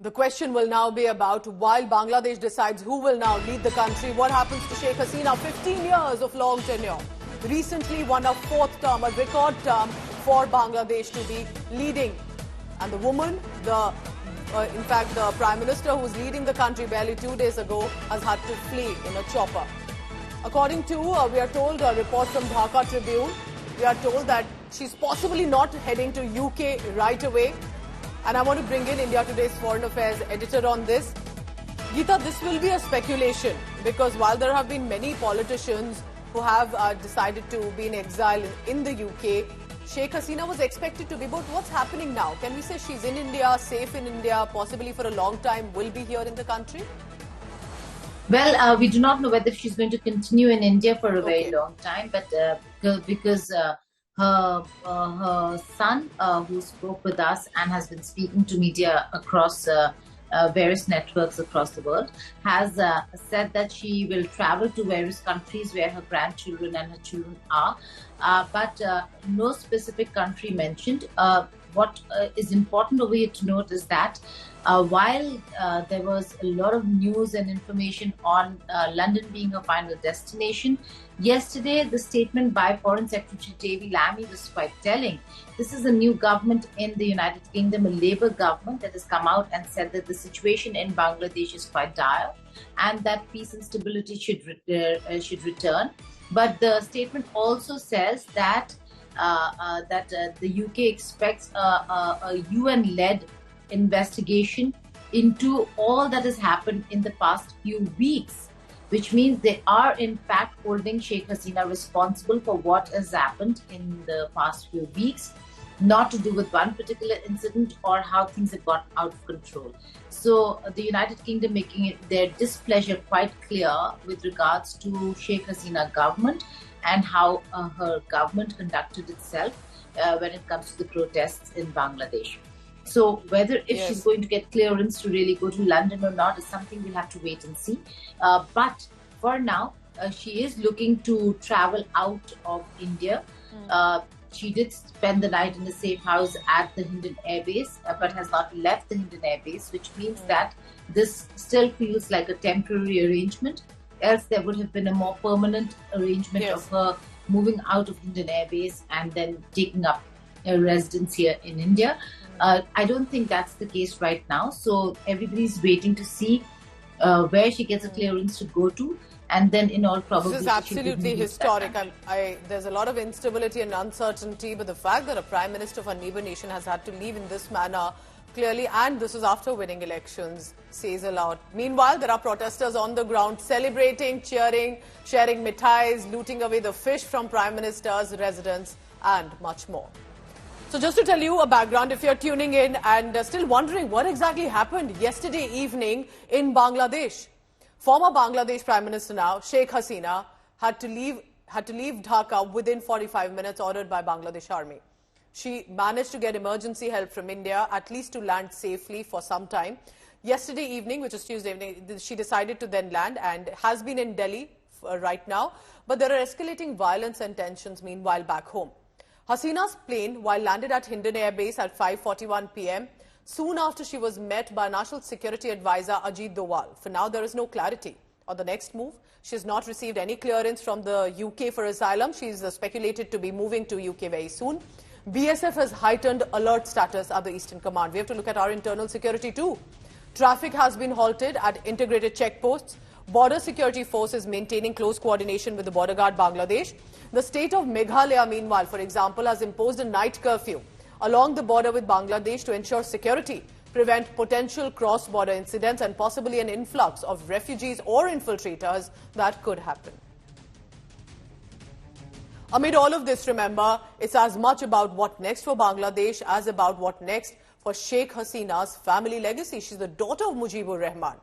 The question will now be about, while Bangladesh decides who will now lead the country, what happens to Sheikh Hasina? 15 years of long tenure. Recently won a fourth term, a record term for Bangladesh to be leading. And the woman, in fact, the Prime Minister who was leading the country barely 2 days ago has had to flee in a chopper. According to, we are told, a report from Dhaka Tribune, we are told that she's possibly not heading to UK right away. And I want to bring in India Today's Foreign Affairs editor on this. Geeta, this will be a speculation because while there have been many politicians who have decided to be in exile in the UK, Sheikh Hasina was expected to be. But what's happening now? Can we say she's in India, safe in India, possibly for a long time, will be here in the country? Well, we do not know whether she's going to continue in India for a very long time, but because her son, who spoke with us and has been speaking to media across various networks across the world, has said that she will travel to various countries where her grandchildren and her children are, but no specific country mentioned. What is important over here to note is that while there was a lot of news and information on London being her final destination, yesterday the statement by Foreign Secretary David Lammy was quite telling. This is a new government in the United Kingdom, a Labour government that has come out and said that the situation in Bangladesh is quite dire and that peace and stability should return. But the statement also says that the UK expects a UN-led investigation into all that has happened in the past few weeks, which means they are in fact holding Sheikh Hasina responsible for what has happened in the past few weeks, not to do with one particular incident or how things have got out of control. So the United Kingdom making their displeasure quite clear with regards to Sheikh Hasina government and how her government conducted itself when it comes to the protests in Bangladesh. So whether she's going to get clearance to really go to London or not is something we'll have to wait and see. But for now, she is looking to travel out of India. She did spend the night in a safe house at the Hindon Air Base, but has not left the Hindon Air Base, which means that this still feels like a temporary arrangement. Else there would have been a more permanent arrangement of her moving out of Hindon Air Base and then taking up a residence here in India. I don't think that's the case right now. So everybody's waiting to see where she gets a clearance to go to. And then in all probability, this is absolutely historic. There's a lot of instability and uncertainty, but the fact that a Prime Minister of a neighbour nation has had to leave in this manner clearly, and this is after winning elections, says a lot. Meanwhile, there are protesters on the ground celebrating, cheering, sharing mithais, looting away the fish from Prime Minister's residence and much more. So just to tell you a background, if you're tuning in and still wondering what exactly happened yesterday evening in Bangladesh, former Bangladesh Prime Minister now, Sheikh Hasina, had to leave Dhaka within 45 minutes, ordered by Bangladesh Army. She managed to get emergency help from India, at least to land safely for some time. Yesterday evening, which is Tuesday evening, she decided to then land and has been in Delhi right now. But there are escalating violence and tensions meanwhile back home. Hasina's plane, while landed at Hindon Air Base at 5:41 p.m., soon after she was met by National Security Advisor Ajit Doval. For now, there is no clarity on the next move. She has not received any clearance from the UK for asylum. She is speculated to be moving to UK very soon. BSF has heightened alert status at the Eastern Command. We have to look at our internal security too. Traffic has been halted at integrated checkposts. Border Security Force is maintaining close coordination with the border guard Bangladesh. The state of Meghalaya, meanwhile, for example, has imposed a night curfew along the border with Bangladesh to ensure security, prevent potential cross-border incidents and possibly an influx of refugees or infiltrators that could happen. Amid all of this, remember, it's as much about what next for Bangladesh as about what next for Sheikh Hasina's family legacy. She's the daughter of Mujibur Rahman.